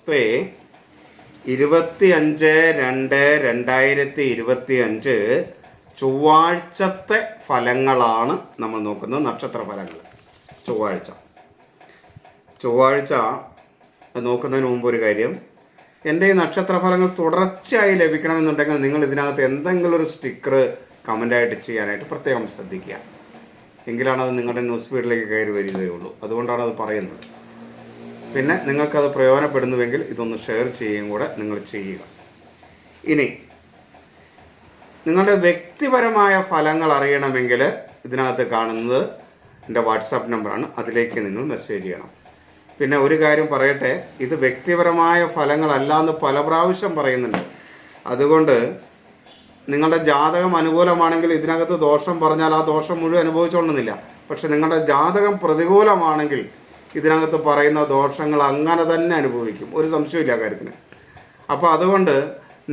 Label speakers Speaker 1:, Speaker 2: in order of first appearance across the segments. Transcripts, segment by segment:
Speaker 1: സ്ത്രീ 25/2/2025 ചൊവ്വാഴ്ചത്തെ ഫലങ്ങളാണ് നമ്മൾ നോക്കുന്നത്. നക്ഷത്ര ഫലങ്ങൾ ചൊവ്വാഴ്ച നോക്കുന്നതിന് മുമ്പ് ഒരു കാര്യം, എൻ്റെ ഈ നക്ഷത്ര ഫലങ്ങൾ തുടർച്ചയായി ലഭിക്കണമെന്നുണ്ടെങ്കിൽ നിങ്ങൾ ഇതിനകത്ത് എന്തെങ്കിലും ഒരു സ്റ്റിക്കർ കമൻ്റായിട്ട് ചെയ്യാനായിട്ട് പ്രത്യേകം ശ്രദ്ധിക്കുക. എങ്കിലാണ് അത് നിങ്ങളുടെ ന്യൂസ് ഫീഡിലേക്ക് കയറി വരികയുള്ളൂ. അതുകൊണ്ടാണ് അത് പറയുന്നത്. പിന്നെ നിങ്ങൾക്കത് പ്രയോജനപ്പെടുന്നുവെങ്കിൽ ഇതൊന്ന് ഷെയർ ചെയ്യുകയും കൂടെ നിങ്ങൾ ചെയ്യുക. ഇനി നിങ്ങളുടെ വ്യക്തിപരമായ ഫലങ്ങൾ അറിയണമെങ്കിൽ ഇതിനകത്ത് കാണുന്നത് എൻ്റെ വാട്സാപ്പ് നമ്പറാണ്. അതിലേക്ക് നിങ്ങൾ മെസ്സേജ് ചെയ്യണം. പിന്നെ ഒരു കാര്യം പറയട്ടെ, ഇത് വ്യക്തിപരമായ ഫലങ്ങളല്ല എന്ന് പല പ്രാവശ്യം പറയുന്നുണ്ട്. അതുകൊണ്ട് നിങ്ങളുടെ ജാതകം അനുകൂലമാണെങ്കിൽ ഇതിനകത്ത് ദോഷം പറഞ്ഞാൽ ആ ദോഷം മുഴുവൻ അനുഭവിച്ചോളുന്നില്ല. പക്ഷെ നിങ്ങളുടെ ജാതകം പ്രതികൂലമാണെങ്കിൽ ഇതിനകത്ത് പറയുന്ന ദോഷങ്ങൾ അങ്ങനെ തന്നെ അനുഭവിക്കും, ഒരു സംശയമില്ല കാര്യത്തിന്. അപ്പോൾ അതുകൊണ്ട്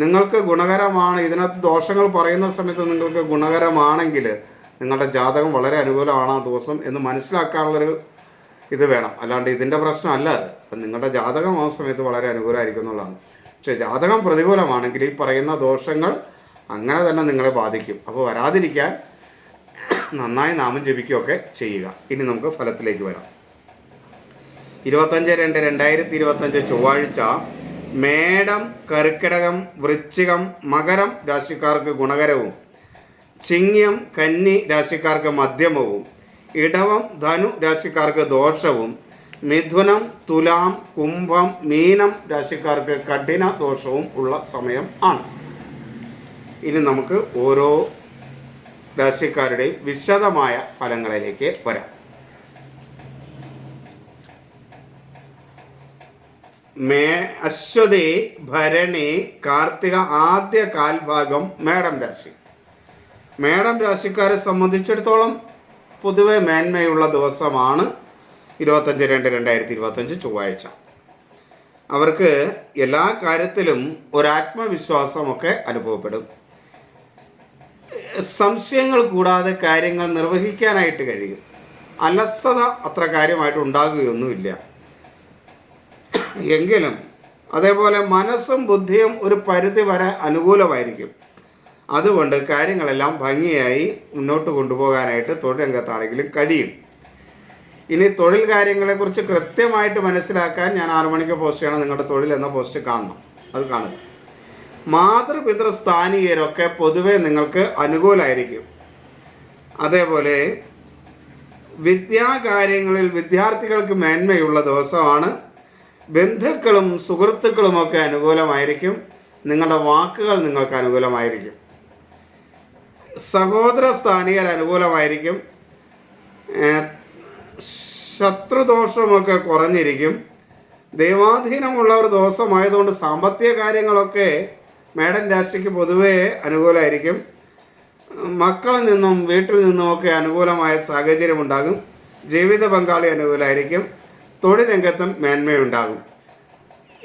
Speaker 1: നിങ്ങൾക്ക് ഗുണകരമാണ്, ഇതിനകത്ത് ദോഷങ്ങൾ പറയുന്ന സമയത്ത് നിങ്ങൾക്ക് ഗുണകരമാണെങ്കിൽ നിങ്ങളുടെ ജാതകം വളരെ അനുകൂലമാണ് ആ ദിവസം എന്ന് മനസ്സിലാക്കാനുള്ളൊരു ഇത് വേണം. അല്ലാണ്ട് ഇതിൻ്റെ പ്രശ്നമല്ല അത്. അപ്പം നിങ്ങളുടെ ജാതകം ആ സമയത്ത് വളരെ അനുകൂലമായിരിക്കും എന്നുള്ളതാണ്. പക്ഷേ ജാതകം പ്രതികൂലമാണെങ്കിൽ ഈ പറയുന്ന ദോഷങ്ങൾ അങ്ങനെ തന്നെ നിങ്ങളെ ബാധിക്കും. അപ്പോൾ വരാതിരിക്കാൻ നന്നായി നാമം ജപിക്കുകയൊക്കെ ചെയ്യുക. ഇനി നമുക്ക് ഫലത്തിലേക്ക് വരാം. 25/2/2025 ചൊവ്വാഴ്ച മേടം, കർക്കിടകം, വൃശ്ചികം, മകരം രാശിക്കാർക്ക് ഗുണകരവും, ചിങ്ങം, കന്നി രാശിക്കാർക്ക് മധ്യമവും, ഇടവം, ധനു രാശിക്കാർക്ക് ദോഷവും, മിഥുനം, തുലാം, കുംഭം, മീനം രാശിക്കാർക്ക് കഠിന ദോഷവും ഉള്ള സമയം ആണ്. ഇനി നമുക്ക് ഓരോ രാശിക്കാരുടെയും വിശദമായ ഫലങ്ങളിലേക്ക് വരാം. അശ്വതി, ഭരണി, കാർത്തിക ആദ്യ കാൽഭാഗം മേടം രാശി. മേടം രാശിക്കാരെ സംബന്ധിച്ചിടത്തോളം പൊതുവെ മേന്മയുള്ള ദിവസമാണ് 25/2/2025 ചൊവ്വാഴ്ച. അവർക്ക് എല്ലാ കാര്യത്തിലും ഒരാത്മവിശ്വാസമൊക്കെ അനുഭവപ്പെടും. സംശയങ്ങൾ കൂടാതെ കാര്യങ്ങൾ നിർവഹിക്കാനായിട്ട് കഴിയും. അലസത അത്ര കാര്യമായിട്ട് ഉണ്ടാകുകയൊന്നുമില്ല. എങ്കിലും അതേപോലെ മനസ്സും ബുദ്ധിയും ഒരു പരിധി വരെ അനുകൂലമായിരിക്കും. അതുകൊണ്ട് കാര്യങ്ങളെല്ലാം ഭംഗിയായി മുന്നോട്ട് കൊണ്ടുപോകാനായിട്ട് തൊഴിൽ രംഗത്താണെങ്കിലും കഴിയും. ഇനി തൊഴിൽ കാര്യങ്ങളെക്കുറിച്ച് കൃത്യമായിട്ട് മനസ്സിലാക്കാൻ ഞാൻ 6 മണിക്ക് പോസ്റ്റ് ചെയ്യണം. നിങ്ങളുടെ തൊഴിൽ എന്ന പോസ്റ്റ് കാണണം, അത് കാണുക. മാതൃപിതൃ സ്ഥാനീയരൊക്കെ പൊതുവെ നിങ്ങൾക്ക് അനുകൂലമായിരിക്കും. അതേപോലെ വിദ്യാകാര്യങ്ങളിൽ വിദ്യാർത്ഥികൾക്ക് മേന്മയുള്ള ദിവസമാണ്. ബന്ധുക്കളും സുഹൃത്തുക്കളുമൊക്കെ അനുകൂലമായിരിക്കും. നിങ്ങളുടെ വാക്കുകൾ നിങ്ങൾക്ക് അനുകൂലമായിരിക്കും. സഹോദര സ്ഥാനീയർ അനുകൂലമായിരിക്കും. ശത്രുദോഷമൊക്കെ കുറഞ്ഞിരിക്കും. ദൈവാധീനമുള്ള ഒരു ദിവസമായതുകൊണ്ട് സാമ്പത്തിക കാര്യങ്ങളൊക്കെ മേടൻ രാശിക്ക് പൊതുവേ അനുകൂലമായിരിക്കും. മക്കളിൽ നിന്നും വീട്ടിൽ നിന്നുമൊക്കെ അനുകൂലമായ സാഹചര്യമുണ്ടാകും. ജീവിത പങ്കാളി അനുകൂലമായിരിക്കും. തൊഴിൽ രംഗത്തും മേന്മയുണ്ടാകും.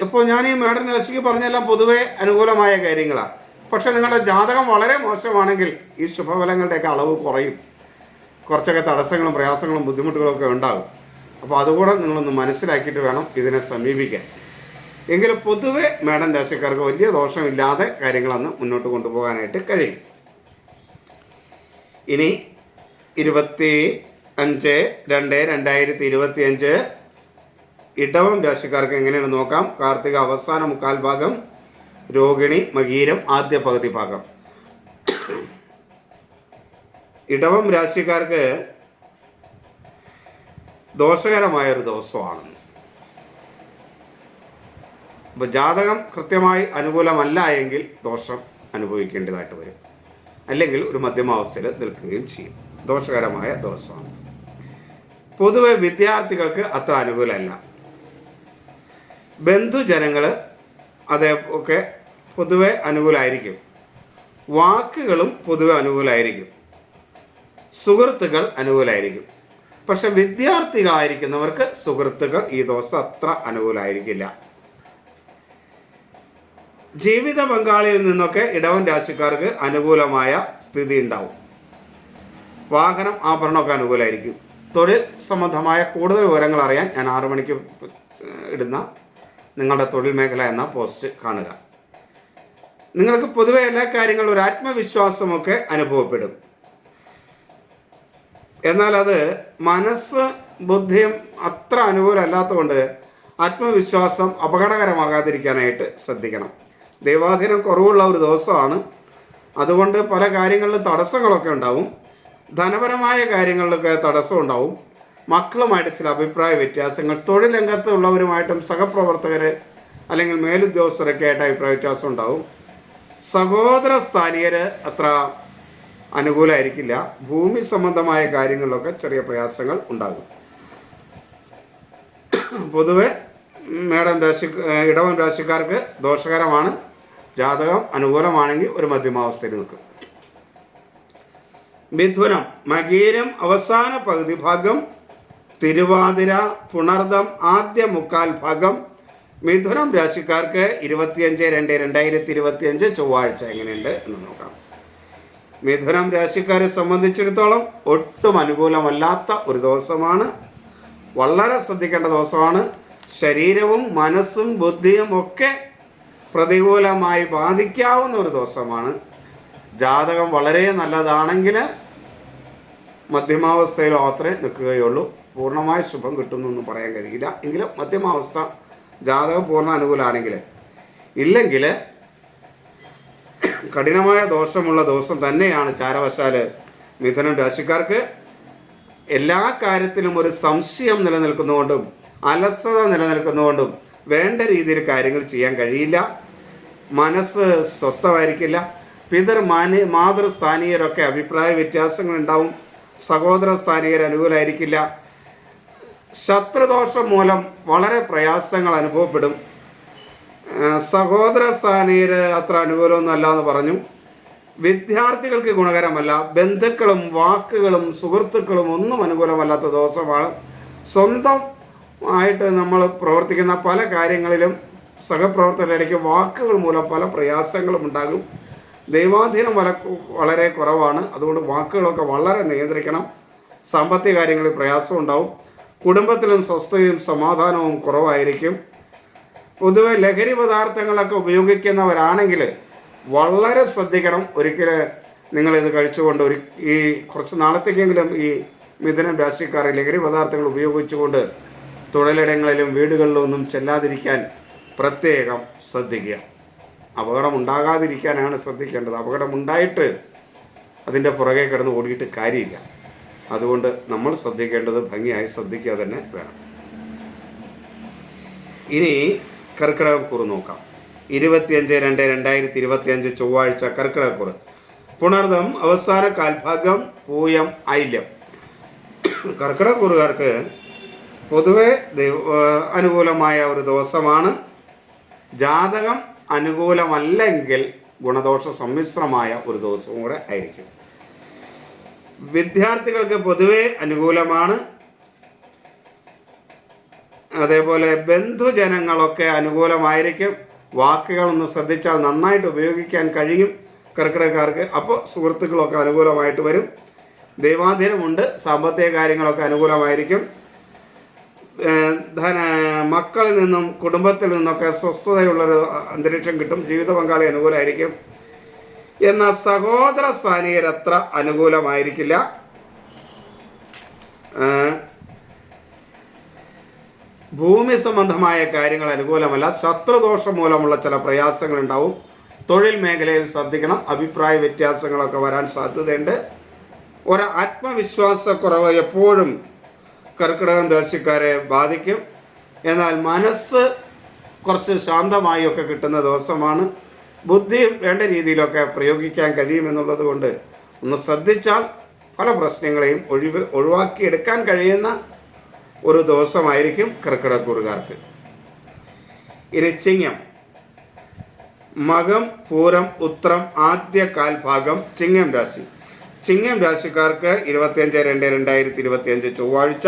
Speaker 1: ഇപ്പോൾ ഞാൻ ഈ മേടൻ രാശിക്ക് പറഞ്ഞെല്ലാം പൊതുവെ അനുകൂലമായ കാര്യങ്ങളാണ്. പക്ഷേ നിങ്ങളുടെ ജാതകം വളരെ മോശമാണെങ്കിൽ ഈ ശുഭഫലങ്ങളുടെയൊക്കെ അളവ് കുറയും. കുറച്ചൊക്കെ തടസ്സങ്ങളും പ്രയാസങ്ങളും ബുദ്ധിമുട്ടുകളൊക്കെ ഉണ്ടാകും. അപ്പോൾ അതുകൂടെ നിങ്ങളൊന്ന് മനസ്സിലാക്കിയിട്ട് വേണം ഇതിനെ സമീപിക്കാൻ. എങ്കിലും പൊതുവെ മേടൻ രാശിക്കാർക്ക് വലിയ ദോഷമില്ലാതെ കാര്യങ്ങളൊന്ന് മുന്നോട്ട് കൊണ്ടുപോകാനായിട്ട് കഴിയും. ഇനി 25/2/2025 ഇടവം രാശിക്കാർക്ക് എങ്ങനെയാണ് നോക്കാം. കാർത്തിക അവസാന മുക്കാൽ ഭാഗം, രോഹിണി, മകീരം ആദ്യ പകുതി ഭാഗം. ഇടവം രാശിക്കാർക്ക് ദോഷകരമായൊരു ദിവസമാണ്. ഇപ്പോൾ ജാതകം കൃത്യമായി അനുകൂലമല്ല എങ്കിൽ ദോഷം അനുഭവിക്കേണ്ടതായിട്ട് വരും. അല്ലെങ്കിൽ ഒരു മധ്യമാവസ്ഥയിൽ നിൽക്കുകയും ചെയ്യും. ദോഷകരമായ ദിവസമാണ്. പൊതുവെ വിദ്യാർത്ഥികൾക്ക് അത്ര അനുകൂലമല്ല. ബന്ധുജനങ്ങൾ അതേപോലെ പൊതുവെ അനുകൂലമായിരിക്കും. വാക്കുകളും പൊതുവെ അനുകൂലമായിരിക്കും. സുഹൃത്തുക്കൾ അനുകൂലമായിരിക്കും. പക്ഷെ വിദ്യാർത്ഥികളായിരിക്കുന്നവർക്ക് സുഹൃത്തുക്കൾ ഈ ദിവസം അത്ര അനുകൂലമായിരിക്കില്ല. ജീവിത പങ്കാളിയിൽ നിന്നൊക്കെ ഇടവൻ രാശിക്കാർക്ക് അനുകൂലമായ സ്ഥിതി ഉണ്ടാവും. വാഹനം, ആഭരണമൊക്കെ അനുകൂലമായിരിക്കും. തൊഴിൽ സംബന്ധമായ കൂടുതൽ വിവരങ്ങൾ അറിയാൻ ഞാൻ 6 മണിക്ക് ഇടുന്ന നിങ്ങളുടെ തൊഴിൽ മേഖല എന്ന പോസ്റ്റ് കാണുക. നിങ്ങൾക്ക് പൊതുവെ എല്ലാ കാര്യങ്ങളും ഒരു ആത്മവിശ്വാസമൊക്കെ അനുഭവപ്പെടും. എന്നാൽ അത് മനസ്സ് ബുദ്ധിയും അത്ര അനുകൂലമല്ലാത്തതുകൊണ്ട് ആത്മവിശ്വാസം അപകടകരമാകാതിരിക്കാനായിട്ട് ശ്രദ്ധിക്കണം. ദൈവാധീനം കുറവുള്ള ഒരു ദിവസമാണ്. അതുകൊണ്ട് പല കാര്യങ്ങളിലും തടസ്സങ്ങളൊക്കെ ഉണ്ടാവും. ധനപരമായ കാര്യങ്ങളിലൊക്കെ തടസ്സം ഉണ്ടാവും. മക്കളുമായിട്ട് ചില അഭിപ്രായ വ്യത്യാസങ്ങൾ, തൊഴിൽ രംഗത്തുള്ളവരുമായിട്ടും സഹപ്രവർത്തകർ അല്ലെങ്കിൽ മേലുദ്യോഗസ്ഥരൊക്കെ ആയിട്ട് അഭിപ്രായ വ്യത്യാസം ഉണ്ടാവും. സഹോദര സ്ഥാനീയർ അത്ര അനുകൂലമായിരിക്കില്ല. ഭൂമി സംബന്ധമായ കാര്യങ്ങളിലൊക്കെ ചെറിയ പ്രയാസങ്ങൾ ഉണ്ടാകും. പൊതുവെ ഇടവം രാശിക്കാർക്ക് ദോഷകരമാണ്. ജാതകം അനുകൂലമാണെങ്കിൽ ഒരു മധ്യമാവസ്ഥയിൽ നിൽക്കും. മിഥുനം, മകീരം അവസാന പകുതി ഭാഗം, തിരുവാതിര, പുണർദം ആദ്യ മുക്കാൽ ഭാഗം. മിഥുനം രാശിക്കാർക്ക് 25/2/2025 ചൊവ്വാഴ്ച എങ്ങനെയുണ്ട് എന്ന് നോക്കാം. മിഥുനം രാശിക്കാരെ സംബന്ധിച്ചിടത്തോളം ഒട്ടും അനുകൂലമല്ലാത്ത ഒരു ദിവസമാണ്. വളരെ ശ്രദ്ധിക്കേണ്ട ദിവസമാണ്. ശരീരവും മനസ്സും ബുദ്ധിയും ഒക്കെ പ്രതികൂലമായി ബാധിക്കാവുന്ന ഒരു ദിവസമാണ്. ജാതകം വളരെ നല്ലതാണെങ്കിൽ മധ്യമാവസ്ഥയിൽ മാത്രമേ നിൽക്കുകയുള്ളൂ. പൂർണ്ണമായി ശുഭം കിട്ടുമെന്നൊന്നും പറയാൻ കഴിയില്ല. എങ്കിലും മധ്യമാവസ്ഥ ജാതകം പൂർണ്ണ അനുകൂലമാണെങ്കിൽ. ഇല്ലെങ്കിൽ കഠിനമായ ദോഷമുള്ള ദിവസം തന്നെയാണ് ചാരവശാൽ മിഥുനം രാശിക്കാർക്ക്. എല്ലാ കാര്യത്തിലും ഒരു സംശയം നിലനിൽക്കുന്നതുകൊണ്ടും അലസത നിലനിൽക്കുന്നതുകൊണ്ടും വേണ്ട രീതിയിൽ കാര്യങ്ങൾ ചെയ്യാൻ കഴിയില്ല. മനസ്സ് സ്വസ്ഥമായിരിക്കില്ല. മാതൃസ്ഥാനീയരൊക്കെ അഭിപ്രായ വ്യത്യാസങ്ങളുണ്ടാവും. സഹോദര സ്ഥാനീയർ അനുകൂലമായിരിക്കില്ല. ശത്രുദോഷം മൂലം വളരെ പ്രയാസങ്ങൾ അനുഭവപ്പെടും. സഹോദര സ്ഥാനീയർ അത്ര അനുകൂലമൊന്നും അല്ല എന്ന് പറഞ്ഞു. വിദ്യാർത്ഥികൾക്ക് ഗുണകരമല്ല. ബന്ധുക്കളും വാക്കുകളും സുഹൃത്തുക്കളും ഒന്നും അനുകൂലമല്ലാത്ത ദിവസമാണ്. സ്വന്തമായിട്ട് നമ്മൾ പ്രവർത്തിക്കുന്ന പല കാര്യങ്ങളിലും സഹപ്രവർത്തകരുടെ ഇടയ്ക്ക് വാക്കുകൾ മൂലം പല പ്രയാസങ്ങളും ഉണ്ടാകും. ദൈവാധീനം വളരെ കുറവാണ്. അതുകൊണ്ട് വാക്കുകളൊക്കെ വളരെ നിയന്ത്രിക്കണം. സാമ്പത്തിക കാര്യങ്ങളിൽ പ്രയാസം ഉണ്ടാവും. കുടുംബത്തിലും സ്വസ്ഥതയും സമാധാനവും കുറവായിരിക്കും. പൊതുവെ ലഹരി പദാർത്ഥങ്ങളൊക്കെ ഉപയോഗിക്കുന്നവരാണെങ്കിൽ വളരെ ശ്രദ്ധിക്കണം. ഒരിക്കലും നിങ്ങളിത് കഴിച്ചുകൊണ്ട് ഈ കുറച്ച് നാളത്തേക്കെങ്കിലും ഈ മിഥുനം രാശിക്കാർ ലഹരി പദാർത്ഥങ്ങൾ ഉപയോഗിച്ചുകൊണ്ട് തൊഴിലിടങ്ങളിലും വീടുകളിലും ഒന്നും ചെല്ലാതിരിക്കാൻ പ്രത്യേകം ശ്രദ്ധിക്കുക. അപകടമുണ്ടാകാതിരിക്കാനാണ് ശ്രദ്ധിക്കേണ്ടത്. അപകടമുണ്ടായിട്ട് അതിൻ്റെ പുറകെ കിടന്ന് ഓടിയിട്ട് കാര്യമില്ല. അതുകൊണ്ട് നമ്മൾ ശ്രദ്ധിക്കേണ്ടത് ഭംഗിയായി ശ്രദ്ധിക്കുക തന്നെ വേണം. ഇനി കർക്കിടകക്കുറി നോക്കാം. 25/2/2025 ചൊവ്വാഴ്ച കർക്കിടകക്കുറി. പുണർദം അവസാന കാൽഭാഗം, പൂയം, ഐല്യം. കർക്കിടകക്കുറുകാർക്ക് പൊതുവെ അനുകൂലമായ ഒരു ദിവസമാണ്. ജാതകം അനുകൂലമല്ലെങ്കിൽ ഗുണദോഷ സമ്മിശ്രമായ ഒരു ദിവസവും കൂടെ ആയിരിക്കും. വിദ്യാർത്ഥികൾക്ക് പൊതുവെ അനുകൂലമാണ്. അതേപോലെ ബന്ധുജനങ്ങളൊക്കെ അനുകൂലമായിരിക്കും. വാക്കുകളൊന്ന് ശ്രദ്ധിച്ചാൽ നന്നായിട്ട് ഉപയോഗിക്കാൻ കഴിയും കർക്കിടകക്കാർക്ക്. അപ്പോൾ സുഹൃത്തുക്കളൊക്കെ അനുകൂലമായിട്ട് വരും. ദൈവാധീനമുണ്ട്. സാമ്പത്തിക കാര്യങ്ങളൊക്കെ അനുകൂലമായിരിക്കും. മക്കളിൽ നിന്നും കുടുംബത്തിൽ നിന്നൊക്കെ സ്വസ്ഥതയുള്ളൊരു അന്തരീക്ഷം കിട്ടും. ജീവിത പങ്കാളി അനുകൂലമായിരിക്കും. എന്നാൽ സഹോദര സ്ഥാനീയരത്ര അനുകൂലമായിരിക്കില്ല. ഭൂമി സംബന്ധമായ കാര്യങ്ങൾ അനുകൂലമല്ല. ശത്രുദോഷം മൂലമുള്ള ചില പ്രയാസങ്ങളുണ്ടാവും. തൊഴിൽ മേഖലയിൽ ശ്രദ്ധിക്കണം. അഭിപ്രായ വ്യത്യാസങ്ങളൊക്കെ വരാൻ സാധ്യതയുണ്ട്. ഒരു ആത്മവിശ്വാസക്കുറവ് എപ്പോഴും കർക്കിടകം രാശിക്കാരെ ബാധിക്കും. എന്നാൽ മനസ്സ് കുറച്ച് ശാന്തമായി ഒക്കെ കിട്ടുന്ന ദിവസമാണ്. ബുദ്ധിയും വേണ്ട രീതിയിലൊക്കെ പ്രയോഗിക്കാൻ കഴിയുമെന്നുള്ളത് കൊണ്ട് ഒന്ന് ശ്രദ്ധിച്ചാൽ പല പ്രശ്നങ്ങളെയും ഒഴിവാക്കിയെടുക്കാൻ കഴിയുന്ന ഒരു ദിവസമായിരിക്കും കർക്കിടകക്കുറുകാർക്ക്. ഇനി ചിങ്ങം, മകം, പൂരം, ഉത്രം ആദ്യ കാൽഭാഗം ചിങ്ങം രാശി. ചിങ്ങം രാശിക്കാർക്ക് 25/2/2025 ചൊവ്വാഴ്ച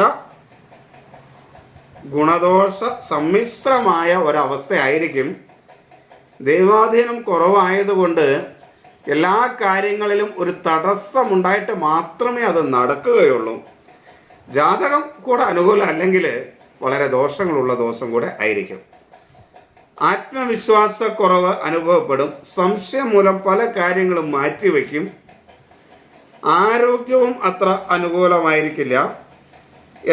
Speaker 1: ഗുണദോഷ സമ്മിശ്രമായ ഒരവസ്ഥയായിരിക്കും. ദൈവാധീനം കുറവായതുകൊണ്ട് എല്ലാ കാര്യങ്ങളിലും ഒരു തടസ്സമുണ്ടായിട്ട് മാത്രമേ അത് നടക്കുകയുള്ളൂ. ജാതകം കൂടെ അനുകൂലം അല്ലെങ്കിൽ വളരെ ദോഷങ്ങളുള്ള ദിവസം കൂടെ ആയിരിക്കും. ആത്മവിശ്വാസക്കുറവ് അനുഭവപ്പെടും. സംശയം മൂലം പല കാര്യങ്ങളും മാറ്റിവെക്കും. ആരോഗ്യവും അത്ര അനുകൂലമായിരിക്കില്ല.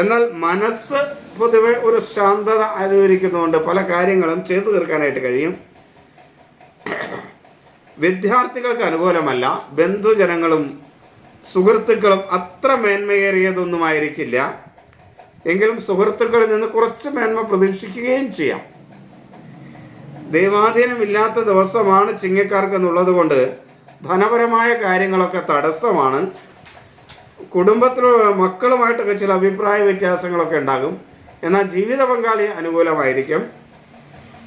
Speaker 1: എന്നാൽ മനസ്സ് പൊതുവെ ഒരു ശാന്തത അനുഭവിക്കുന്നതുകൊണ്ട് പല കാര്യങ്ങളും ചെയ്തു തീർക്കാനായിട്ട് കഴിയും. വിദ്യാർത്ഥികൾക്ക് അനുകൂലമല്ല. ബന്ധുജനങ്ങളും സുഹൃത്തുക്കളും അത്ര മേന്മയേറിയതൊന്നുമായിരിക്കില്ല. എങ്കിലും സുഹൃത്തുക്കളിൽ നിന്ന് കുറച്ച് മേന്മ പ്രതീക്ഷിക്കുകയും ചെയ്യാം. ദൈവാധീനമില്ലാത്ത ദിവസമാണ് ചിങ്ങക്കാർക്ക് എന്നുള്ളത് കൊണ്ട് ധനപരമായ കാര്യങ്ങളൊക്കെ തടസ്സമാണ്. കുടുംബത്തിൽ മക്കളുമായിട്ടൊക്കെ ചില അഭിപ്രായ വ്യത്യാസങ്ങളൊക്കെ ഉണ്ടാകും. എന്നാൽ ജീവിത പങ്കാളി അനുകൂലമായിരിക്കും.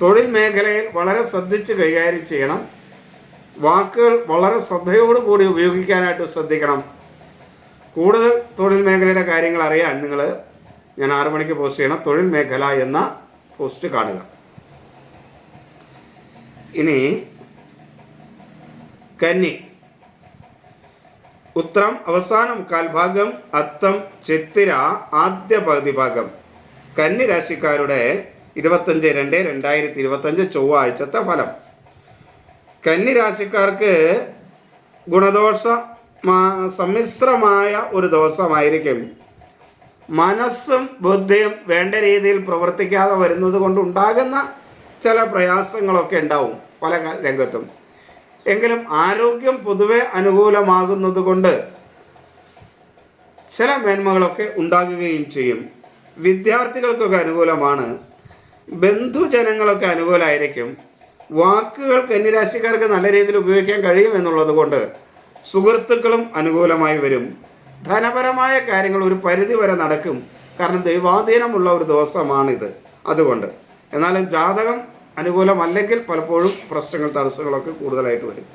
Speaker 1: തൊഴിൽ മേഖലയിൽ വളരെ ശ്രദ്ധിച്ച് കൈകാര്യം ചെയ്യണം. വാക്കുകൾ വളരെ ശ്രദ്ധയോടുകൂടി ഉപയോഗിക്കാനായിട്ട് ശ്രദ്ധിക്കണം. കൂടുതൽ തൊഴിൽ മേഖലയുടെ കാര്യങ്ങൾ അറിയാൻ ഞാൻ 6 മണിക്ക് പോസ്റ്റ് ചെയ്യണം. തൊഴിൽ മേഖല എന്ന പോസ്റ്റ് കാണുക. ഇനി കന്നി. ഉത്രം അവസാനം കാൽഭാഗം, അത്തം ചിത്തിര ആദ്യ പകുതി ഭാഗം. കന്നി രാശിക്കാരുടെ 25/2/2025 ചൊവ്വാഴ്ചത്തെ ഫലം. കന്നി രാശിക്കാർക്ക് ഗുണദോഷ സമ്മിശ്രമായ ഒരു ദിവസമായിരിക്കും. മനസ്സും ബുദ്ധിയും വേണ്ട രീതിയിൽ പ്രവർത്തിക്കാതെ വരുന്നത് കൊണ്ടുണ്ടാകുന്ന ചില പ്രയാസങ്ങളൊക്കെ ഉണ്ടാവും പല രംഗത്തും. എങ്കിലും ആരോഗ്യം പൊതുവെ അനുകൂലമാകുന്നത് കൊണ്ട് ചില മേന്മകളൊക്കെ ഉണ്ടാകുകയും ചെയ്യും. വിദ്യാർത്ഥികൾക്കൊക്കെ അനുകൂലമാണ്. ബന്ധുജനങ്ങളൊക്കെ അനുകൂലമായിരിക്കും. വാക്കുകൾ കന്യരാശിക്കാർക്ക് നല്ല രീതിയിൽ ഉപയോഗിക്കാൻ കഴിയും എന്നുള്ളത് കൊണ്ട് സുഹൃത്തുക്കളും അനുകൂലമായി വരും. ധനപരമായ കാര്യങ്ങൾ ഒരു പരിധി വരെ നടക്കും. കാരണം ദൈവാധീനമുള്ള ഒരു ദിവസമാണിത്. അതുകൊണ്ട് എന്നാലും ജാതകം അനുകൂലമല്ലെങ്കിൽ പലപ്പോഴും പ്രശ്നങ്ങൾ, തടസ്സങ്ങളൊക്കെ കൂടുതലായിട്ട് വരും.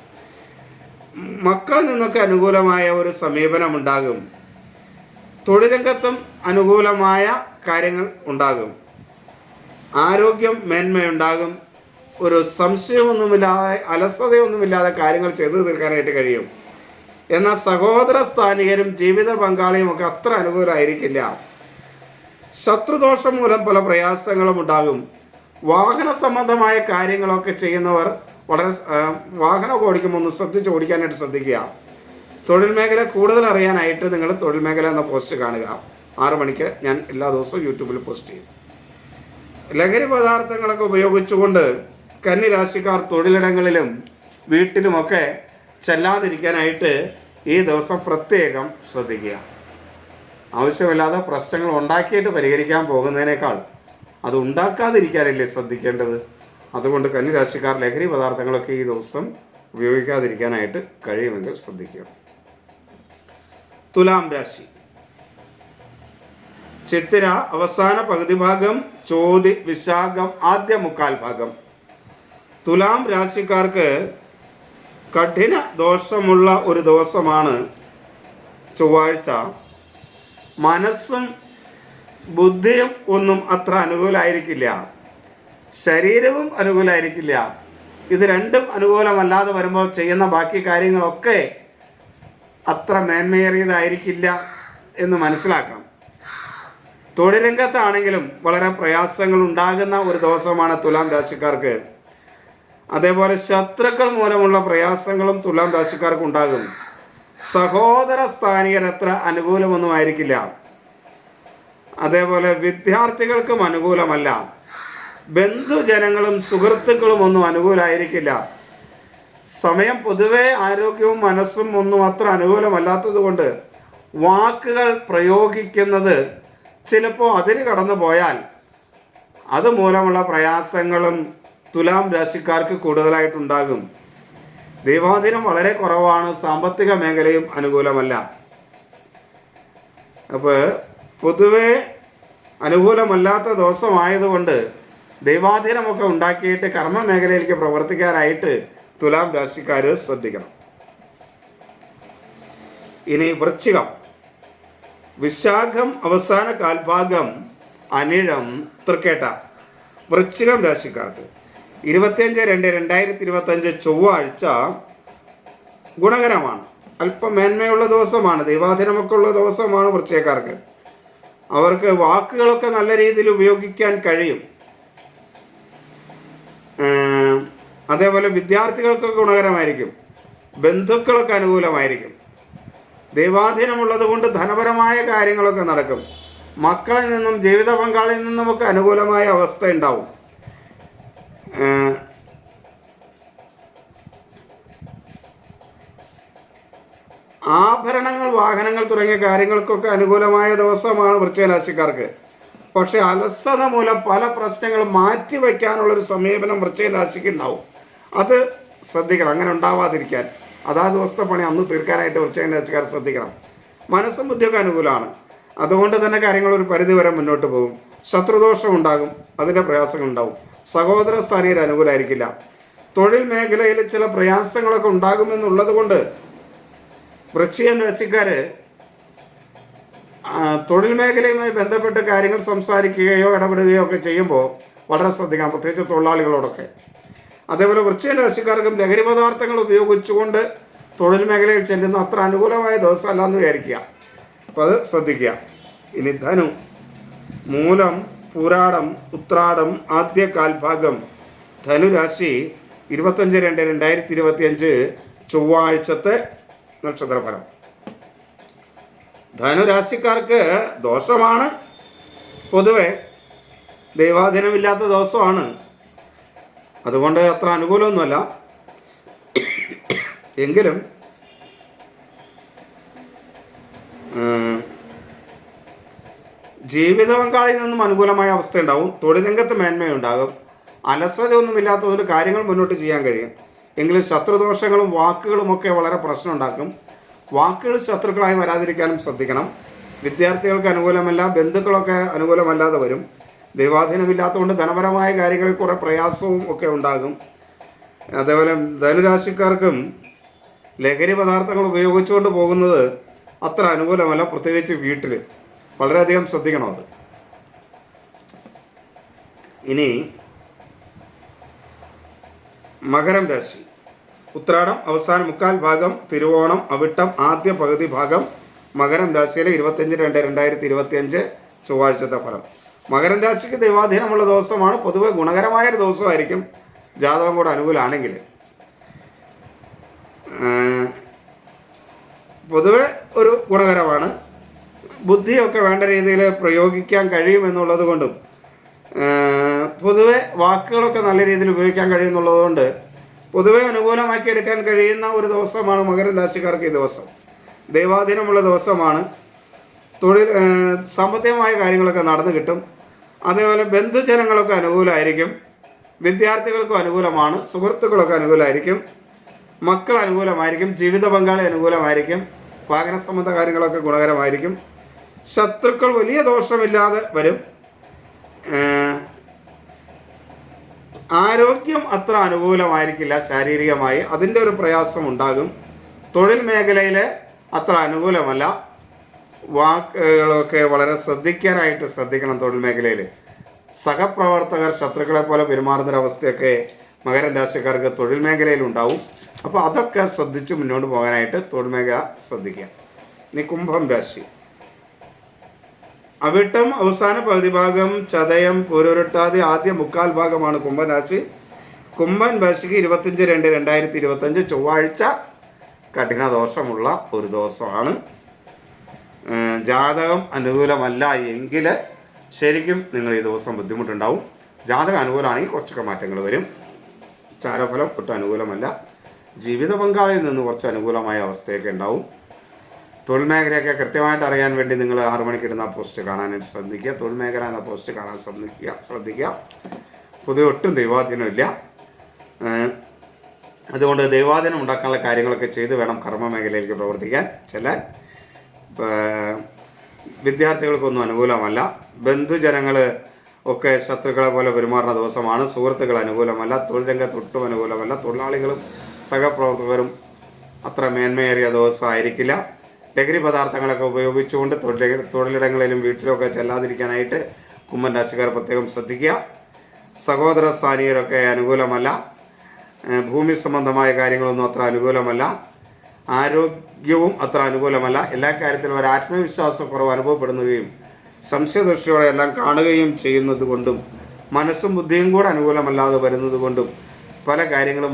Speaker 1: മക്കളിൽ നിന്നൊക്കെ അനുകൂലമായ ഒരു സമീപനമുണ്ടാകും. തൊഴിലംഗത്തും അനുകൂലമായ കാര്യങ്ങൾ ഉണ്ടാകും. ആരോഗ്യം മേന്മയുണ്ടാകും. ഒരു സംശയമൊന്നുമില്ലാതെ, അലസതയൊന്നുമില്ലാതെ കാര്യങ്ങൾ ചെയ്തു തീർക്കാനായിട്ട് കഴിയും. എന്നാൽ സഹോദര സ്ഥാനികരും ജീവിത പങ്കാളിയും ഒക്കെ അത്ര അനുകൂലമായിരിക്കില്ല. ശത്രുദോഷം മൂലം പല പ്രയാസങ്ങളും ഉണ്ടാകും. വാഹന സംബന്ധമായ കാര്യങ്ങളൊക്കെ ചെയ്യുന്നവർ വളരെ വാഹനം ഓടിക്കുമ്പോൾ ഒന്ന് ശ്രദ്ധിച്ച് ഓടിക്കാനായിട്ട് ശ്രദ്ധിക്കുക. തൊഴിൽ മേഖല കൂടുതൽ അറിയാനായിട്ട് നിങ്ങൾ തൊഴിൽ മേഖല എന്ന പോസ്റ്റ് കാണുക. 6 മണിക്ക് ഞാൻ എല്ലാ ദിവസവും യൂട്യൂബിൽ പോസ്റ്റ് ചെയ്യും. ലഹരി പദാർത്ഥങ്ങളൊക്കെ ഉപയോഗിച്ചുകൊണ്ട് കന്നി രാശിക്കാർ തൊഴിലിടങ്ങളിലും വീട്ടിലുമൊക്കെ ചെല്ലാതിരിക്കാനായിട്ട് ഈ ദിവസം പ്രത്യേകം ശ്രദ്ധിക്കുക. ആവശ്യമില്ലാതെ പ്രശ്നങ്ങൾ ഉണ്ടാക്കിയിട്ട് പരിഹരിക്കാൻ പോകുന്നതിനേക്കാൾ അത് ഉണ്ടാക്കാതിരിക്കാനല്ലേ ശ്രദ്ധിക്കേണ്ടത്. അതുകൊണ്ട് കന്നി രാശിക്കാർ ലഹരി പദാർത്ഥങ്ങളൊക്കെ ഈ ദിവസം ഉപയോഗിക്കാതിരിക്കാനായിട്ട് കഴിയുമെങ്കിൽ ശ്രദ്ധിക്കുക. തുലാം രാശി. ചിത്തിര അവസാന പകുതി ഭാഗം, ചോതി വിശാഖം ആദ്യ മുക്കാൽ ഭാഗം. തുലാം രാശിക്കാർക്ക് കഠിന ദോഷമുള്ള ഒരു ദിവസമാണ് ചൊവ്വാഴ്ച. മനസ്സും ബുദ്ധിയും ഒന്നും അത്ര അനുകൂലമായിരിക്കില്ല. ശരീരവും അനുകൂലമായിരിക്കില്ല. ഇത് രണ്ടും അനുകൂലമല്ലാതെ വരുമ്പോൾ ചെയ്യുന്ന ബാക്കി കാര്യങ്ങളൊക്കെ അത്ര മേന്മയേറിയതായിരിക്കില്ല എന്ന് മനസ്സിലാക്കണം. തൊഴിലംഗത്താണെങ്കിലും വളരെ പ്രയാസങ്ങൾ ഉണ്ടാകുന്ന ഒരു ദിവസമാണ് തുലാം രാശിക്കാർക്ക്. അതേപോലെ ശത്രുക്കൾ മൂലമുള്ള പ്രയാസങ്ങളും തുലാം രാശിക്കാർക്ക് ഉണ്ടാകും. സഹോദര സ്ഥാനീയരത്ര അനുകൂലമൊന്നും ആയിരിക്കില്ല. അതേപോലെ വിദ്യാർത്ഥികൾക്കും അനുകൂലമല്ല. ബന്ധുജനങ്ങളും സുഹൃത്തുക്കളും ഒന്നും അനുകൂലമായിരിക്കില്ല. സമയം പൊതുവെ ആരോഗ്യവും മനസ്സും ഒന്നും അത്ര അനുകൂലമല്ലാത്തത് കൊണ്ട് വാക്കുകൾ പ്രയോഗിക്കുന്നത് ചിലപ്പോൾ അതിന് കടന്നു പോയാൽ അതുമൂലമുള്ള പ്രയാസങ്ങളും തുലാം രാശിക്കാർക്ക് കൂടുതലായിട്ടുണ്ടാകും. ദൈവാധീനം വളരെ കുറവാണ്. സാമ്പത്തിക മേഖലയും അനുകൂലമല്ല. അപ്പോൾ പൊതുവെ അനുകൂലമല്ലാത്ത ദിവസമായതുകൊണ്ട് ദൈവാധീനമൊക്കെ ഉണ്ടാക്കിയിട്ട് കർമ്മ മേഖലയിലേക്ക് പ്രവർത്തിക്കാനായിട്ട് തുലാം രാശിക്കാർ ശ്രദ്ധിക്കണം. ഇനി വൃശ്ചികം. വിശാഖം അവസാന കാൽഭാഗം, അനിഴം തൃക്കേട്ട. വൃശ്ചികം രാശിക്കാർക്ക് 25/2/2025 ചൊവ്വാഴ്ച ഗുണകരമാണ്. അല്പം മേന്മയുള്ള ദിവസമാണ്. ദൈവാധീനമൊക്കെ ഉള്ള ദിവസമാണ് വൃശ്ചികക്കാർക്ക്. അവർക്ക് വാക്കുകളൊക്കെ നല്ല രീതിയിൽ ഉപയോഗിക്കാൻ കഴിയും. അതേപോലെ വിദ്യാർത്ഥികൾക്കൊക്കെ ഗുണകരമായിരിക്കും. ബന്ധുക്കളൊക്കെ അനുകൂലമായിരിക്കും. ദൈവാധീനമുള്ളത് കൊണ്ട് ധനപരമായ കാര്യങ്ങളൊക്കെ നടക്കും. മക്കളിൽ നിന്നും ജീവിത പങ്കാളിയിൽ നിന്നുമൊക്കെ അനുകൂലമായ അവസ്ഥ ഉണ്ടാവും. ആഭരണങ്ങൾ, വാഹനങ്ങൾ തുടങ്ങിയ കാര്യങ്ങൾക്കൊക്കെ അനുകൂലമായ ദിവസമാണ് വൃശ്ചിക രാശിക്കാർക്ക്. പക്ഷേ അലസത മൂലം പല പ്രശ്നങ്ങളും മാറ്റിവെക്കാനുള്ളൊരു സമീപനം വൃശ്ചിക രാശിക്ക് ഉണ്ടാവും. അത് ശ്രദ്ധിക്കണം, അങ്ങനെ ഉണ്ടാവാതിരിക്കാൻ. അതാ ദിവസത്തെ പണി അന്ന് തീർക്കാനായിട്ട് വൃശ്ചിക രാശിക്കാർ ശ്രദ്ധിക്കണം. മനസ്സും ബുദ്ധിയൊക്കെ അനുകൂലമാണ്. അതുകൊണ്ട് തന്നെ കാര്യങ്ങൾ ഒരു പരിധി വരെ മുന്നോട്ട് പോകും. ശത്രുദോഷം ഉണ്ടാകും, അതിൻ്റെ പ്രയാസങ്ങൾ ഉണ്ടാവും. സഹോദര സ്ഥാനീയർ അനുകൂലമായിരിക്കില്ല. തൊഴിൽ മേഖലയിൽ ചില പ്രയാസങ്ങളൊക്കെ ഉണ്ടാകുമെന്നുള്ളത് കൊണ്ട് വൃശ്ചിക രാശിക്കാർ തൊഴിൽ മേഖലയുമായി ബന്ധപ്പെട്ട് കാര്യങ്ങൾ സംസാരിക്കുകയോ ഇടപെടുകയോ ഒക്കെ ചെയ്യുമ്പോൾ വളരെ ശ്രദ്ധിക്കണം, പ്രത്യേകിച്ച് തൊഴിലാളികളോടൊക്കെ. അതേപോലെ വൃശ്ചിക രാശിക്കാർക്കും ലഹരി പദാർത്ഥങ്ങൾ ഉപയോഗിച്ചുകൊണ്ട് തൊഴിൽ മേഖലയിൽ ചെല്ലുന്ന അത്ര അനുകൂലമായ ദിവസമല്ല എന്ന് വിചാരിക്കുക. അപ്പോൾ അത് ശ്രദ്ധിക്കുക. ഇനി ധനു, മൂലം, പൂരാടം, ഉത്രാടം, ആദ്യ കാൽഭാഗം ധനുരാശി 25/2/2025 ചൊവ്വാഴ്ചത്തെ നക്ഷത്രഫലം. ധനുരാശിക്കാർക്ക് ദോഷമാണ്, പൊതുവെ ദൈവാധീനമില്ലാത്ത ദിവസമാണ്. അതുകൊണ്ട് അത്ര അനുകൂലമൊന്നുമല്ല. എങ്കിലും ജീവിത പങ്കാളിയിൽ നിന്നും അനുകൂലമായ അവസ്ഥ ഉണ്ടാവും. തൊഴിൽ രംഗത്ത് മേന്മയുണ്ടാകും. അലസതയൊന്നുമില്ലാത്തതുകൊണ്ട് കാര്യങ്ങൾ മുന്നോട്ട് ചെയ്യാൻ കഴിയും. എങ്കിലും ശത്രുദോഷങ്ങളും വാക്കുകളുമൊക്കെ വളരെ പ്രശ്നം ഉണ്ടാക്കും. വാക്കുകൾ ശത്രുക്കളായി വരാതിരിക്കാനും ശ്രദ്ധിക്കണം. വിദ്യാർത്ഥികൾക്ക് അനുകൂലമല്ല, ബന്ധുക്കളൊക്കെ അനുകൂലമല്ലാതെ വരും. ദൈവാധീനമില്ലാത്തതുകൊണ്ട് ധനപരമായ കാര്യങ്ങളിൽ കുറേ പ്രയാസവും ഒക്കെ ഉണ്ടാകും. അതേപോലെ ധനുരാശിക്കാർക്കും ലഹരി പദാർത്ഥങ്ങൾ ഉപയോഗിച്ചുകൊണ്ട് പോകുന്നത് അത്ര അനുകൂലമല്ല, പ്രത്യേകിച്ച് വീട്ടിൽ. വളരെയധികം ശ്രദ്ധിക്കണം അത്. ഇനി മകരം രാശി, ഉത്രാടം അവസാന മുക്കാൽ ഭാഗം, തിരുവോണം, അവിട്ടം ആദ്യ പകുതി ഭാഗം മകരം രാശിയിലെ 25/2/2025 ചൊവ്വാഴ്ചത്തെ ഫലം. മകരം രാശിക്ക് ദൈവാധീനമുള്ള ദിവസമാണ്. പൊതുവെ ഗുണകരമായൊരു ദിവസമായിരിക്കും, ജാതകം കൂടെ അനുകൂലമാണെങ്കിൽ. പൊതുവെ ഒരു ഗുണകരമാണ്. ബുദ്ധിയൊക്കെ വേണ്ട രീതിയിൽ പ്രയോഗിക്കാൻ കഴിയുമെന്നുള്ളത് കൊണ്ടും പൊതുവെ വാക്കുകളൊക്കെ നല്ല രീതിയിൽ ഉപയോഗിക്കാൻ കഴിയുമെന്നുള്ളത് കൊണ്ട് പൊതുവെ അനുകൂലമാക്കി എടുക്കാൻ കഴിയുന്ന ഒരു ദിവസമാണ് മകരം രാശിക്കാർക്ക് ഈ ദിവസം. ദൈവാധീനമുള്ള ദിവസമാണ്. തൊഴിൽ, സാമ്പത്തികമായ കാര്യങ്ങളൊക്കെ നടന്നു കിട്ടും. അതേപോലെ ബന്ധുജനങ്ങളൊക്കെ അനുകൂലമായിരിക്കും. വിദ്യാർത്ഥികൾക്കും അനുകൂലമാണ്. സുഹൃത്തുക്കളൊക്കെ അനുകൂലമായിരിക്കും. മക്കൾ അനുകൂലമായിരിക്കും. ജീവിത പങ്കാളി അനുകൂലമായിരിക്കും. വാഹന സംബന്ധ കാര്യങ്ങളൊക്കെ ഗുണകരമായിരിക്കും. ശത്രുക്കൾ വലിയ ദോഷമില്ലാതെ വരും. ആരോഗ്യം അത്ര അനുകൂലമായിരിക്കില്ല ശാരീരികമായി, അതിൻ്റെ ഒരു പ്രയാസം ഉണ്ടാകും. തൊഴിൽ മേഖലയിൽ അത്ര അനുകൂലമല്ല. വാക്കുകളൊക്കെ വളരെ ശ്രദ്ധിക്കണം. തൊഴിൽ മേഖലയിൽ സഹപ്രവർത്തകർ ശത്രുക്കളെ പോലെ പെരുമാറുന്നൊരവസ്ഥയൊക്കെ മകരം രാശിക്കാർക്ക് തൊഴിൽ മേഖലയിൽ ഉണ്ടാവും. അപ്പോൾ അതൊക്കെ ശ്രദ്ധിച്ച് മുന്നോട്ട് പോകാനായിട്ട് തൊഴിൽ മേഖല ശ്രദ്ധിക്കുക. ഇനി കുംഭം രാശി, അവിട്ടം അവസാന പകുതി ഭാഗം, ചതയം, പൂരുരുട്ടാതി ആദ്യ മുക്കാൽ ഭാഗമാണ് കുംഭൻ രാശി. കുംഭൻ രാശിക്ക് 25/2/2025 ചൊവ്വാഴ്ച കഠിന ദോഷമുള്ള ഒരു ദിവസമാണ്. ജാതകം അനുകൂലമല്ല എങ്കിൽ ശരിക്കും നിങ്ങൾ ഈ ദിവസം ബുദ്ധിമുട്ടുണ്ടാവും. ജാതകം അനുകൂലമാണെങ്കിൽ കുറച്ചൊക്കെ മാറ്റങ്ങൾ വരും. ചാരഫലം ഒട്ടും അനുകൂലമല്ല. ജീവിത പങ്കാളിയിൽ നിന്ന് കുറച്ച് അനുകൂലമായ അവസ്ഥയൊക്കെ ഉണ്ടാവും. തൊഴിൽ മേഖലയൊക്കെ കൃത്യമായിട്ട് അറിയാൻ വേണ്ടി നിങ്ങൾ 6 മണിക്ക് ഇടുന്ന പോസ്റ്റ് കാണാനായിട്ട് ശ്രദ്ധിക്കുക. തൊഴിൽ മേഖല എന്ന പോസ്റ്റ് കാണാൻ ശ്രദ്ധിക്കുക. പൊതുവെ ഒട്ടും ദൈവാധീനമില്ല. അതുകൊണ്ട് ദൈവാധീനം ഉണ്ടാക്കാനുള്ള കാര്യങ്ങളൊക്കെ ചെയ്ത് വേണം കർമ്മ മേഖലയിലേക്ക് പ്രവർത്തിക്കാൻ ചെല്ലാൻ. വിദ്യാർത്ഥികൾക്കൊന്നും അനുകൂലമല്ല. ബന്ധുജനങ്ങൾ ഒക്കെ ശത്രുക്കളെ പോലെ പെരുമാറുന്ന ദിവസമാണ്. സുഹൃത്തുക്കൾ അനുകൂലമല്ല. തൊഴിൽ രംഗത്ത് ഒട്ടും അനുകൂലമല്ല. തൊഴിലാളികളും സഹപ്രവർത്തകരും അത്ര മേന്മയേറിയ ദിവസമായിരിക്കില്ല. ലഹരി പദാർത്ഥങ്ങളൊക്കെ ഉപയോഗിച്ചുകൊണ്ട് തൊഴിലിടങ്ങളിലും വീട്ടിലൊക്കെ ചെല്ലാതിരിക്കാനായിട്ട് കുംഭൻ രാശിക്കാർ പ്രത്യേകം ശ്രദ്ധിക്കുക. സഹോദര സ്ഥാനീയരൊക്കെ അനുകൂലമല്ല. ഭൂമി സംബന്ധമായ കാര്യങ്ങളൊന്നും അത്ര അനുകൂലമല്ല. ആരോഗ്യവും അത്ര അനുകൂലമല്ല. എല്ലാ കാര്യത്തിലും ഒരു ആത്മവിശ്വാസക്കുറവ് അനുഭവപ്പെടുകയും സംശയദൃഷ്ടിയോടെ എല്ലാം കാണുകയും ചെയ്യുന്നത് കൊണ്ടും മനസ്സും ബുദ്ധിയും കൂടെ അനുകൂലമല്ലാതെ വരുന്നത് കൊണ്ടും പല കാര്യങ്ങളും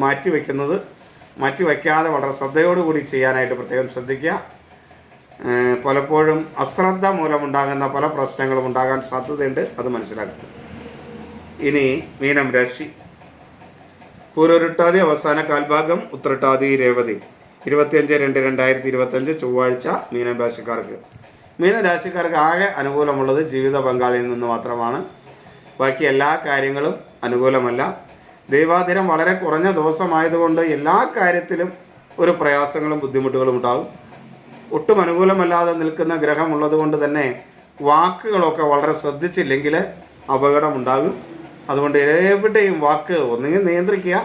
Speaker 1: മാറ്റിവെക്കാതെ വളരെ ശ്രദ്ധയോടുകൂടി ചെയ്യാനായിട്ട് പ്രത്യേകം ശ്രദ്ധിക്കുക. പലപ്പോഴും അശ്രദ്ധ മൂലമുണ്ടാകുന്ന പല പ്രശ്നങ്ങളും ഉണ്ടാകാൻ സാധ്യതയുണ്ട്, അത് മനസ്സിലാക്കുക. ഇനി മീനം രാശി. പൂരോരുട്ടാതി അവസാന കാൽഭാഗം, ഉത്രട്ടാതി രേവതി. 25/2/2025 ചൊവ്വാഴ്ച മീനം രാശിക്കാർക്ക്. മീനരാശിക്കാർക്ക് ആകെ അനുകൂലമുള്ളത് ജീവിത പങ്കാളിയിൽ നിന്ന് മാത്രമാണ്. ബാക്കി എല്ലാ കാര്യങ്ങളും അനുകൂലമല്ല. ദൈവാധീനം വളരെ കുറഞ്ഞ ദിവസമായതുകൊണ്ട് എല്ലാ കാര്യത്തിലും ഒരു പ്രയാസങ്ങളും ബുദ്ധിമുട്ടുകളും ഉണ്ടാകും. ഒട്ടും അനുകൂലമല്ലാതെ നിൽക്കുന്ന ഗ്രഹമുള്ളത് കൊണ്ട് തന്നെ വാക്കുകളൊക്കെ വളരെ ശ്രദ്ധിച്ചില്ലെങ്കിൽ അപകടമുണ്ടാകും. അതുകൊണ്ട് എവിടെയും വാക്ക് ഒന്നുകിൽ നിയന്ത്രിക്കുക,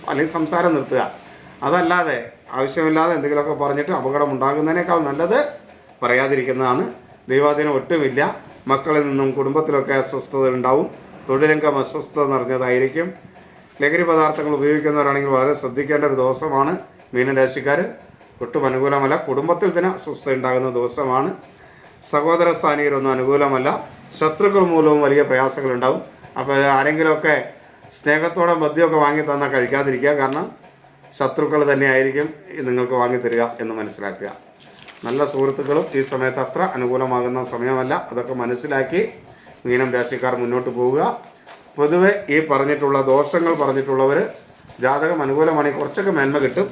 Speaker 1: അല്ലെങ്കിൽ സംസാരം നിർത്തുക. അതല്ലാതെ ആവശ്യമില്ലാതെ എന്തെങ്കിലുമൊക്കെ പറഞ്ഞിട്ട് അപകടം ഉണ്ടാകുന്നതിനേക്കാൾ നല്ലത് പറയാതിരിക്കുന്നതാണ്. ദൈവാധീനം ഒട്ടുമില്ല. മക്കളിൽ നിന്നും കുടുംബത്തിലൊക്കെ അസ്വസ്ഥത ഉണ്ടാവും. തൊഴിലംഗം അസ്വസ്ഥത നിറഞ്ഞതായിരിക്കും. ലഹരി പദാർത്ഥങ്ങൾ ഉപയോഗിക്കുന്നവരാണെങ്കിൽ വളരെ ശ്രദ്ധിക്കേണ്ട ഒരു ദിവസമാണ് മീനരാശിക്കാർ. ഒട്ടും അനുകൂലമല്ല. കുടുംബത്തിൽ തന്നെ അസ്വസ്ഥത ഉണ്ടാകുന്ന ദിവസമാണ്. സഹോദര സ്ഥാനീയരൊന്നും അനുകൂലമല്ല. ശത്രുക്കൾ മൂലവും വലിയ പ്രയാസങ്ങളുണ്ടാവും. അപ്പോൾ ആരെങ്കിലുമൊക്കെ സ്നേഹത്തോടെ മദ്യമൊക്കെ വാങ്ങി തന്നാൽ കഴിക്കാതിരിക്കുക. കാരണം ശത്രുക്കൾ തന്നെയായിരിക്കും നിങ്ങൾക്ക് വാങ്ങിത്തരിക എന്ന് മനസ്സിലാക്കുക. നല്ല സുഹൃത്തുക്കളും ഈ സമയത്ത് അത്ര അനുകൂലമാകുന്ന സമയമല്ല. അതൊക്കെ മനസ്സിലാക്കി മീനം രാശിക്കാർ മുന്നോട്ട് പോവുക. പൊതുവെ ഈ പറഞ്ഞിട്ടുള്ള ദോഷങ്ങൾ പറഞ്ഞിട്ടുള്ളവർ ജാതകം അനുകൂലമാണെങ്കിൽ കുറച്ചൊക്കെ മേന്മ കിട്ടും.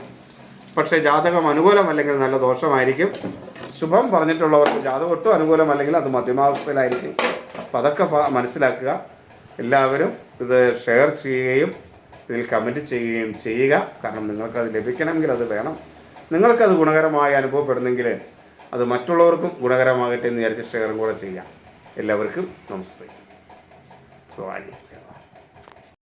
Speaker 1: പക്ഷേ ജാതകം അനുകൂലമല്ലെങ്കിൽ നല്ല ദോഷമായിരിക്കും. ശുഭം പറഞ്ഞിട്ടുള്ളവർക്ക് ജാതകം ഒട്ടും അനുകൂലമല്ലെങ്കിൽ അത് മധ്യമാവസ്ഥയിലായിരിക്കും. അപ്പം അതൊക്കെ മനസ്സിലാക്കുക. എല്ലാവരും ഇത് ഷെയർ ചെയ്യുകയും ഇതിൽ കമൻറ്റ് ചെയ്യുകയും ചെയ്യുക. കാരണം നിങ്ങൾക്കത് ലഭിക്കണമെങ്കിൽ അത് വേണം. നിങ്ങൾക്കത് ഗുണകരമായി അനുഭവപ്പെടുന്നെങ്കിൽ അത് മറ്റുള്ളവർക്കും ഗുണകരമാകട്ടെ എന്ന് വിചാരിച്ച് ഷെയറും കൂടെ ചെയ്യാം. എല്ലാവർക്കും നമസ്തേ. ഭവാനി.